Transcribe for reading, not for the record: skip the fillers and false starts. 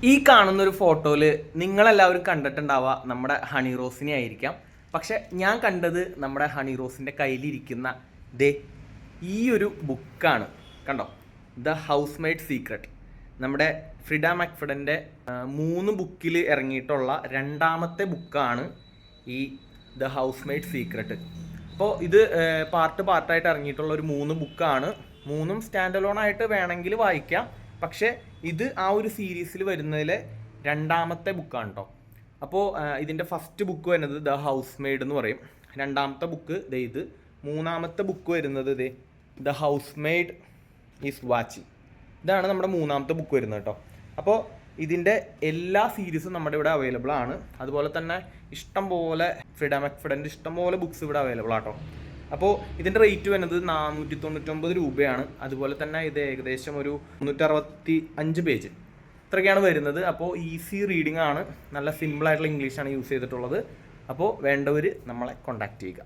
ഈ കാണുന്നൊരു ഫോട്ടോയിൽ നിങ്ങളെല്ലാവരും കണ്ടിട്ടുണ്ടാവുക നമ്മുടെ ഹണി റോസിനെ ആയിരിക്കാം. പക്ഷെ ഞാൻ കണ്ടത് നമ്മുടെ ഹണി റോസിൻ്റെ കയ്യിലിരിക്കുന്ന ഈ ഒരു ബുക്കാണ്. കണ്ടോ, ദ ഹൗസ് മെയ്ഡ് സീക്രട്ട്. നമ്മുടെ ഫ്രിഡ മക്ഫഡൻ്റെ 3 ബുക്കിൽ ഇറങ്ങിയിട്ടുള്ള രണ്ടാമത്തെ ബുക്കാണ് ഈ ദ ഹൗസ് മെയ്ഡ് സീക്രട്ട്. അപ്പോൾ ഇത് പാർട്ടായിട്ട് ഇറങ്ങിയിട്ടുള്ള ഒരു 3 ബുക്കാണ്. 3ഉം സ്റ്റാൻഡ് അലോൺ ആയിട്ട് വേണമെങ്കിൽ വായിക്കാം. പക്ഷേ ഇത് ആ ഒരു സീരീസിൽ വരുന്നതിലെ രണ്ടാമത്തെ ബുക്കാണ് കേട്ടോ. അപ്പോൾ ഇതിൻ്റെ ഫസ്റ്റ് ബുക്ക് വരുന്നത് ദ ഹൗസ് മെയ്ഡ് എന്ന് പറയും. രണ്ടാമത്തെ ബുക്ക് ഇത്. മൂന്നാമത്തെ ബുക്ക് വരുന്നത് the house made is watching. ഇതാണ് നമ്മുടെ മൂന്നാമത്തെ ബുക്ക് വരുന്നത് കേട്ടോ. അപ്പോൾ ഇതിൻ്റെ എല്ലാ സീരീസും നമ്മുടെ ഇവിടെ അവൈലബിൾ ആണ്. അതുപോലെ തന്നെ ഇഷ്ടംപോലെ ഫ്രിഡ മക്ഫഡൻ്റെ ഇഷ്ടംപോലെ ബുക്സ് ഇവിടെ അവൈലബിൾ ആട്ടോ. അപ്പോൾ ഇതിൻ്റെ റേറ്റ് വരുന്നത് 499 രൂപയാണ്. അതുപോലെ തന്നെ ഇത് ഏകദേശം ഒരു 365 പേജ് ഇത്രയൊക്കെയാണ് വരുന്നത്. അപ്പോൾ ഈസി റീഡിംഗ് ആണ്, നല്ല സിമ്പിളായിട്ടുള്ള ഇംഗ്ലീഷാണ് യൂസ് ചെയ്തിട്ടുള്ളത്. അപ്പോൾ വേണ്ടവർ നമ്മളെ കോൺടാക്റ്റ് ചെയ്യുക.